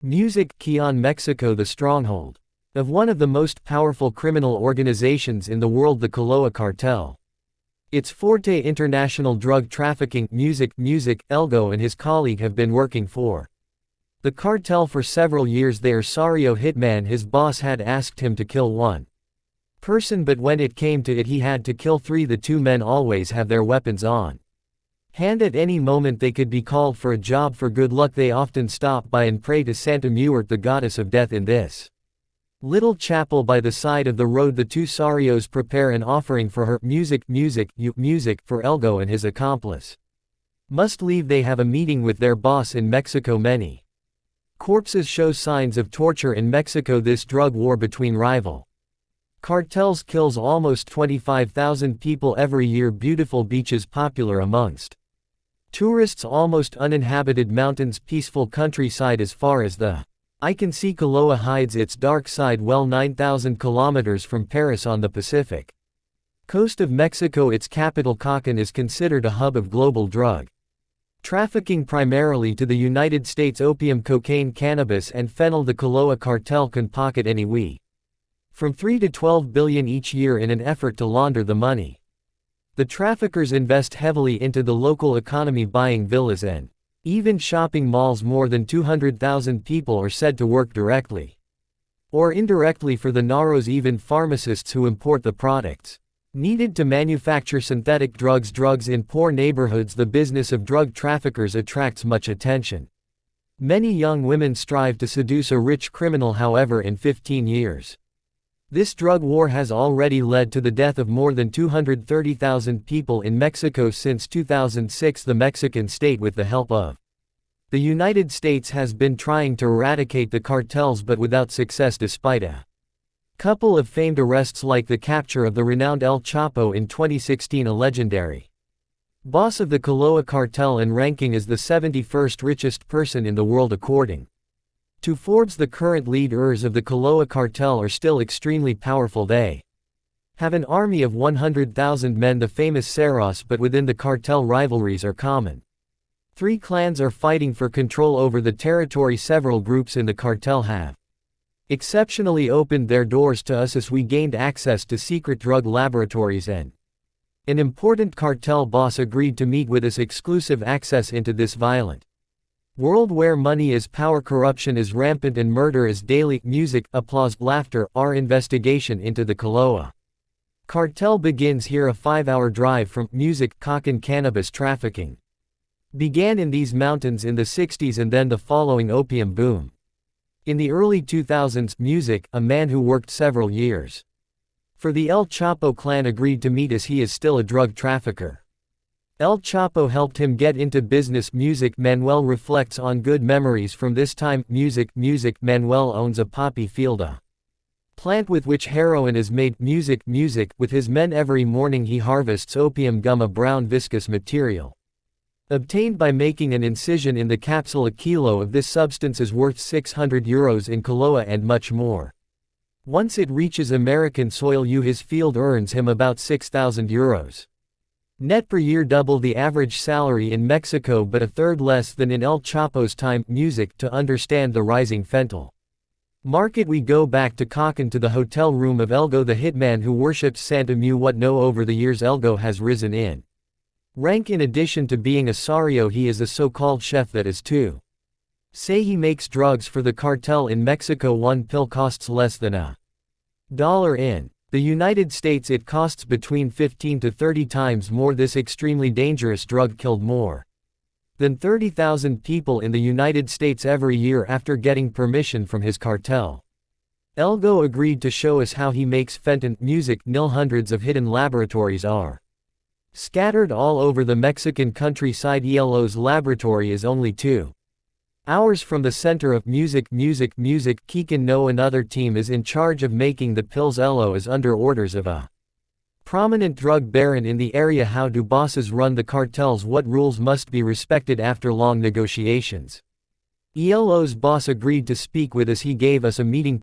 Music Keon Mexico, the stronghold of one of the most powerful criminal organizations in the world, the Kaloa cartel. Its forte, international drug trafficking. Music Elgo and his colleague have been working for the cartel for several years. Their Sario hitman, his boss, had asked him to kill one person, but when it came to it he had to kill three. The two men always have their weapons on hand. At any moment they could be called for a job. For good luck they often stop by and pray to Santa Muerte, the goddess of death. In this little chapel by the side of the road, the two Sarios prepare an offering for her. Music for Elgo and his accomplice must leave. They have a meeting with their boss in Mexico. Many corpses show signs of torture in Mexico. This drug war between rival cartels kills almost 25,000 people every year. Beautiful beaches popular amongst tourists, almost uninhabited mountains, peaceful countryside as far as the eye can see. Kaloa hides its dark side well 9,000 kilometers from Paris on the Pacific coast of Mexico. Its capital, Cancun, is considered a hub of global drug trafficking, primarily to the United States. Opium, cocaine, cannabis and fentanyl. The Kaloa cartel can pocket anywhere from 3 to 12 billion each year in an effort to launder the money. The traffickers invest heavily into the local economy, buying villas and even shopping malls. More than 200,000 people are said to work directly or indirectly for the Naros, even pharmacists who import the products needed to manufacture synthetic drugs. Drugs in poor neighborhoods. The business of drug traffickers attracts much attention. Many young women strive to seduce a rich criminal. However, in 15 years, this drug war has already led to the death of more than 230,000 people in Mexico since 2006. The Mexican state, with the help of the United States, has been trying to eradicate the cartels, but without success, despite a couple of famed arrests like the capture of the renowned El Chapo in 2016. A legendary boss of the Kaloa cartel and ranking as the 71st richest person in the world according to Forbes. The current leaders of the Kaloa cartel are still extremely powerful. They have an army of 100,000 men, the famous Ceros, but within the cartel rivalries are common. Three clans are fighting for control over the territory. Several groups in the cartel have exceptionally opened their doors to us as we gained access to secret drug laboratories, and an important cartel boss agreed to meet with us. Exclusive access into this violent world where money is power, corruption is rampant and murder is daily. Music, applause, laughter. Our investigation into the Kaloa cartel begins here. A 5-hour drive from Cancun. Cannabis trafficking began in these mountains in the 60s and then the following opium boom in the early 2000s. A man who worked several years for the El Chapo clan agreed to meet as he is still a drug trafficker. El Chapo helped him get into business. Manuel reflects on good memories from this time. Manuel owns a poppy field, a plant with which heroin is made. With his men every morning he harvests opium gum, a brown viscous material obtained by making an incision in the capsule. A kilo of this substance is worth €600 in Kaloa and much more. Once it reaches American soil, his field earns him about €6,000 net per year, double the average salary in Mexico but a third less than in El Chapo's time. To understand the rising fentanyl market, we go back to Cancun, to the hotel room of Elgo, the hitman who worships Santa Muerte. Over the years Elgo has risen in rank. In addition to being a Sario, he is a so-called chef, that is to say he makes drugs for the cartel in Mexico. One pill costs less than $1 in the United States. It costs between 15 to 30 times more. This extremely dangerous drug killed more than 30,000 people in the United States every year after getting permission from his cartel. Elgo agreed to show us how he makes fentanyl. Hundreds of hidden laboratories are scattered all over the Mexican countryside. ELO's laboratory is only 2 hours from the center of music. Keegan No, another team, is in charge of making the pills. Elo is under orders of a prominent drug baron in the area. How do bosses run the cartels? What rules must be respected? After long negotiations, ELO's boss agreed to speak with us. He gave us a meeting